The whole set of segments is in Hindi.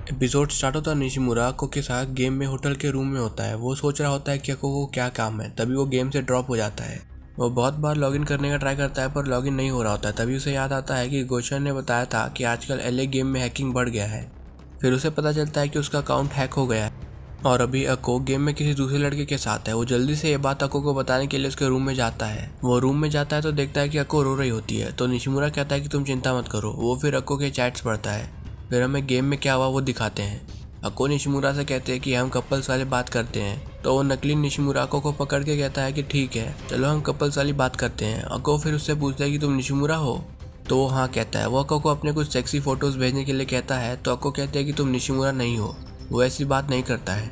एपिसोड स्टार्ट होता है निशिमुरा अक्को के साथ गेम में होटल के रूम में होता है। वो सोच रहा होता है कि अक्को को क्या काम है, तभी वो गेम से ड्रॉप हो जाता है। वो बहुत बार लॉगिन करने का ट्राई करता है पर लॉगिन नहीं हो रहा होता है। तभी उसे याद आता है कि गोशन ने बताया था कि आजकल एलए गेम में हैकिंग बढ़ गया है। फिर उसे पता चलता है कि उसका अकाउंट हैक हो गया है और अभी अक्को गेम में किसी दूसरे लड़के के साथ है। वो जल्दी से ये बात अक्को को बताने के लिए उसके रूम में जाता है। वो रूम में जाता है तो देखता है कि अक्को रो रही होती है। तो निशिमुरा कहता है कि तुम चिंता मत करो। वो फिर अक्को के चैट्स पढ़ता है। फिर हमें गेम में क्या हुआ वो दिखाते हैं। अक्को निशिमुरा से कहते हैं कि हम कपल्स वाली बात करते हैं। तो वो नकली निशिमुरा अक्को को पकड़ के कहता है कि ठीक है चलो हम कपल्स वाली बात करते हैं। अक्को फिर उससे पूछता है कि तुम निशिमुरा हो। तो वो हाँ कहता है। वो अक्को को अपने कुछ सेक्सी फोटोज भेजने के लिए कहता है। तो अक्को कहते हैं कि तुम निशिमुरा नहीं हो। वो ऐसी बात नहीं करता है।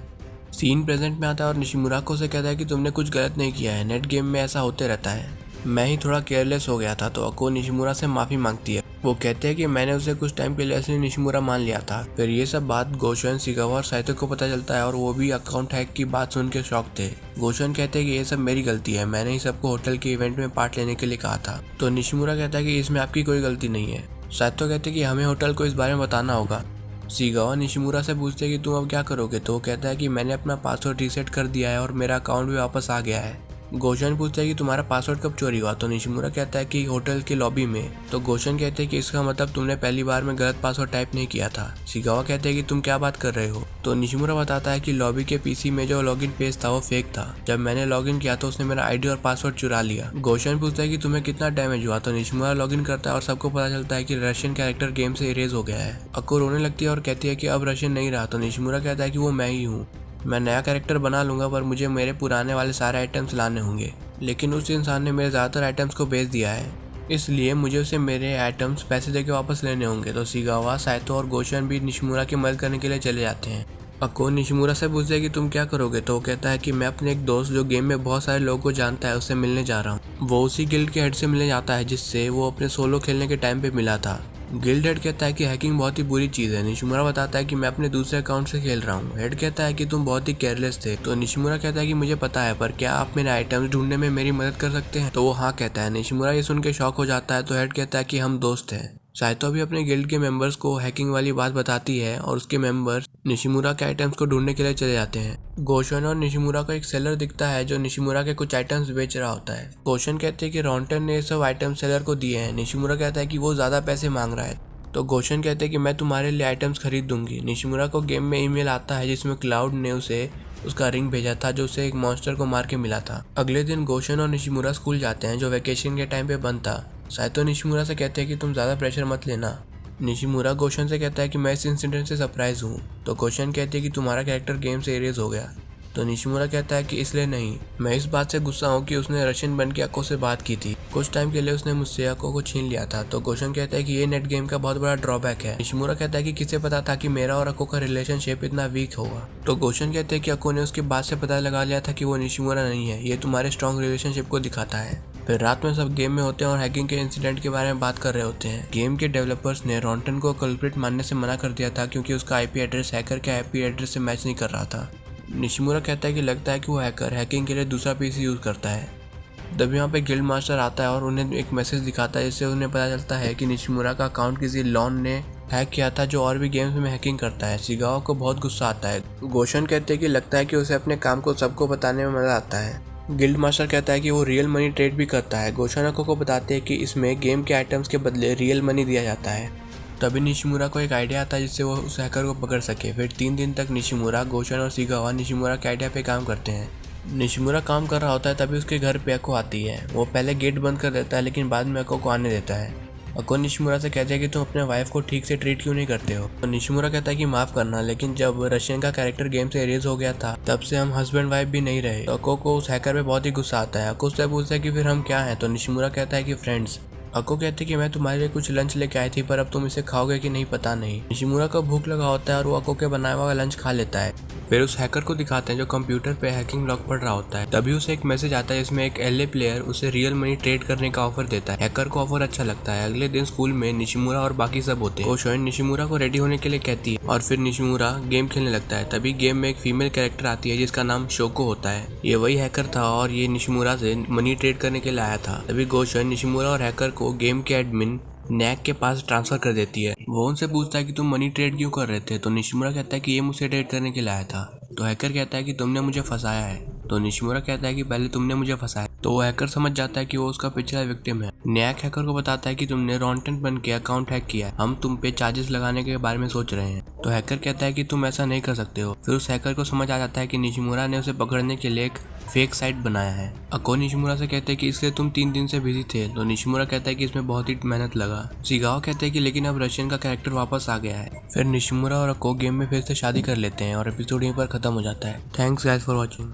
सीन प्रेजेंट में आता है और निशिमुरा अक्को से कहता है कि तुमने कुछ गलत नहीं किया है, नेट गेम में ऐसा होते रहता है, मैं ही थोड़ा केयरलेस हो गया था। तो अक्को निशिमुरा से माफ़ी मांगती है। वो कहते हैं कि मैंने उसे कुछ टाइम के लिए असली निशिमुरा मान लिया था। फिर ये सब बात गोशन, सिगावा और साइतो को पता चलता है और वो भी अकाउंट हैक की बात सुन के शॉक थे। गोशन कहते हैं कि ये सब मेरी गलती है, मैंने ही सबको होटल के इवेंट में पार्ट लेने के लिए कहा था। तो निशिमुरा कहता है कि इसमें आपकी कोई गलती नहीं है। साइतो कहते हैं कि हमें होटल को इस बारे में बताना होगा। सिगावा निशिमुरा से पूछते हैं कि तुम अब क्या करोगे। तो वो कहता है कि मैंने अपना पासवर्ड रीसेट कर दिया है और मेरा अकाउंट भी वापस आ गया है। गोशन पूछता है कि तुम्हारा पासवर्ड कब चोरी हुआ। तो निशिमुरा कहता है कि होटल के लॉबी में। तो गोशन कहते हैं कि इसका मतलब तुमने पहली बार में गलत पासवर्ड टाइप नहीं किया था। सिगावा कहते हैं कि तुम क्या बात कर रहे हो। तो निशिमुरा बताता है कि लॉबी के पीसी में जो लॉगिन पेज था वो फेक था। जब मैंने लॉगिन किया तो उसने मेरा आईडी और पासवर्ड चुरा लिया। गोशन पूछता है कि तुम्हें कितना डैमेज हुआ। तो निशिमुरा लॉगिन करता है और सबको पता चलता है कि रशियन कैरेक्टर गेम से इरेज हो गया है। अक्को रोने लगती है और कहती है कि अब रशियन नहीं रहा। तो निशिमुरा कहता है कि वो मैं ही हूँ, मैं नया कैरेक्टर बना लूंगा पर मुझे मेरे पुराने वाले सारे आइटम्स लाने होंगे। लेकिन उस इंसान ने मेरे ज़्यादातर आइटम्स को बेच दिया है, इसलिए मुझे उसे मेरे आइटम्स पैसे देके वापस लेने होंगे। तो सिगावा, साइतो और गोशन भी निशिमुरा की मदद करने के लिए चले जाते हैं। अक्को निशिमुरा से पूछते हैं कि तुम क्या करोगे। तो वो कहता है कि मैं अपने एक दोस्त जो गेम में बहुत सारे लोगों को जानता है उससे मिलने जा रहा हूँ। वो उसी गिल्ड के हेड से मिलने जाता है जिससे वो अपने सोलो खेलने के टाइम पे मिला था। गिल्ड हेड कहता है कि हैकिंग बहुत ही बुरी चीज़ है। निशिमुरा बताता है कि मैं अपने दूसरे अकाउंट से खेल रहा हूँ। हेड कहता है कि तुम बहुत ही केयरलेस थे। तो निशिमुरा कहता है कि मुझे पता है, पर क्या आप मेरे आइटम्स ढूंढने में मेरी मदद कर सकते हैं। तो वो हाँ कहता है। निशिमुरा ये सुन के शॉक हो जाता है। तो हेड कहता है कि हम दोस्त हैं। साइतो भी अपने गिल्ड के मेंबर्स को हैकिंग वाली बात बताती है और उसके मेंबर्स निशिमुरा के आइटम्स को ढूंढने के लिए चले जाते हैं। गोशन और निशिमुरा को एक सेलर दिखता है जो निशिमुरा के कुछ आइटम्स बेच रहा होता है। गोशन कहते हैं कि रॉन्टन ने ये सब आइटम सेलर को दिए हैं। निशिमुरा कहता है कि वो ज़्यादा पैसे मांग रहा है। तो गोशन कहते हैं कि मैं तुम्हारे लिए आइटम्स खरीद दूंगी। निशिमुरा को गेम में ईमेल आता है जिसमें क्लाउड ने उसे उसका रिंग भेजा था जो उसे एक मॉन्स्टर को मार के मिला था। अगले दिन गोशन और निशिमुरा स्कूल जाते हैं जो वैकेशन के टाइम पे बंद था। साइतो निशिमुरा से कहते हैं कि तुम ज़्यादा प्रेशर मत लेना। निशिमुरा गोशन से कहता है कि मैं इस इंसिडेंट से सरप्राइज हूँ। तो गोशन कहती है कि तुम्हारा कैरेक्टर गेम से इरेज हो गया। तो निशिमुरा कहता है कि इसलिए नहीं, मैं इस बात से गुस्सा हूँ कि उसने रशियन बन के अक्को से बात की थी। कुछ टाइम के लिए उसने मुझसे अक्को को छीन लिया था। तो गोशन कहता है कि ये नेट गेम का बहुत बड़ा ड्रॉबैक है। निशिमुरा कहता है कि किसे पता था कि मेरा और अक्को का रिलेशनशिप इतना वीक होगा। तो गोशन कहते हैं कि अक्को ने उसके बात से पता लगा लिया था कि वो निशिमुरा नहीं है। ये तुम्हारे स्ट्रॉन्ग रिलेशनशिप को दिखाता है। फिर रात में सब गेम में होते हैं और हैकिंग के इंसिडेंट के बारे में बात कर रहे होते हैं। गेम के डेवलपर्स ने रॉन्टन को कल्प्रिट मानने से मना कर दिया था क्योंकि उसका आईपी एड्रेस हैकर के आईपी एड्रेस से मैच नहीं कर रहा था। निशिमुरा कहता है कि लगता है कि वो हैकर हैकिंग के लिए दूसरा पीसी यूज़ करता है। तब यहाँ पे गिल्ड मास्टर आता है और उन्हें एक मैसेज दिखाता है जिससे उन्हें पता चलता है कि निशिमुरा का अकाउंट किसी लॉन ने हैक किया था जो और भी गेम्स में हैकिंग करता है। सिगावा को बहुत गुस्सा आता है। गोशन कहते हैं कि लगता है कि उसे अपने काम को सबको बताने में मज़ा आता है। गिल्ड मास्टर कहता है कि वो रियल मनी ट्रेड भी करता है। गोशन अक्को को बताते हैं कि इसमें गेम के आइटम्स के बदले रियल मनी दिया जाता है। तभी निशिमुरा को एक आइडिया आता है जिससे वो उस हैकर को पकड़ सके। फिर 3 दिन तक निशिमुरा, गोशन और सिगावा निशिमुरा के आइडिया पे काम करते हैं। निशिमुरा काम कर रहा होता है तभी उसके घर पे अक्को आती है। वो पहले गेट बंद कर देता है लेकिन बाद में अक्को को आने देता है। अक्को निशिमुरा से कहते हैं कि तुम अपने वाइफ को ठीक से ट्रीट क्यों नहीं करते हो। तो निशिमुरा कहता है कि माफ़ करना, लेकिन जब रशियन का कैरेक्टर गेम से इरेज हो गया था तब से हम हस्बैंड वाइफ भी नहीं रहे। तो अक्को को उस हैकर पे बहुत ही गुस्सा आता है। अक्को उससे पूछता है कि फिर हम क्या हैं। तो निशिमुरा कहता है कि फ्रेंड्स। अक्को कहती है कि मैं तुम्हारे लिए कुछ लंच लेके आई थी पर अब तुम इसे खाओगे कि नहीं पता नहीं। निशिमुरा को भूख लगा होता है और वो अक्को के बनाया हुआ लंच खा लेता है। फिर उस हैकर को दिखाते हैं जो कंप्यूटर पे हैकिंग लॉग पढ़ रहा होता है। तभी उसे एक मैसेज आता है जिसमें एक एलए प्लेयर उसे रियल मनी ट्रेड करने का ऑफर देता है। हैकर को ऑफर अच्छा लगता है। अगले दिन स्कूल में निशिमुरा और बाकी सब होते हैं। गोशन निशिमुरा को रेडी होने के लिए कहती है और फिर निशिमुरा गेम खेलने लगता है। तभी गेम में एक फीमेल कैरेक्टर आती है जिसका नाम शोको होता है। ये वही हैकर था और ये निशिमुरा से मनी ट्रेड करने के लिए आया था। तभी गोशन निशिमुरा और हैकर को गेम के एडमिन नैक के पास ट्रांसफर कर देती है। वो उनसे पूछता है कि तुम मनी ट्रेड क्यों कर रहे थे, तो निशिमुरा कहता है कि ये मुझसे ट्रेड करने के लिए आया था। तो हैकर कहता है कि तुमने मुझे फंसाया है। तो निशिमुरा कहता है कि पहले तुमने मुझे फंसाया। तो वो हैकर समझ जाता है कि वो उसका पिछला विक्टिम है। नैक हैकर को बताता है कि तुमने रॉन्टन बन के अकाउंट हैक किया है, हम तुम पे चार्जेस लगाने के बारे में सोच रहे हैं। तो हैकर कहता है कि तुम ऐसा नहीं कर सकते हो। फिर उस हैकर को समझ आ जाता है कि निशिमुरा ने उसे पकड़ने के लिए एक फेक साइट बनाया है। अको निशिमुरा से कहते हैं कि इसलिए तुम 3 दिन से बिजी थे। तो निशिमुरा कहता है कि इसमें बहुत ही मेहनत लगा। सिगाओ कहते हैं कि लेकिन अब रशियन का कैरेक्टर वापस आ गया है। फिर निशिमुरा और अको गेम में फिर से शादी कर लेते हैं और एपिसोड यहीं पर खत्म हो जाता है। Thanks guys for watching.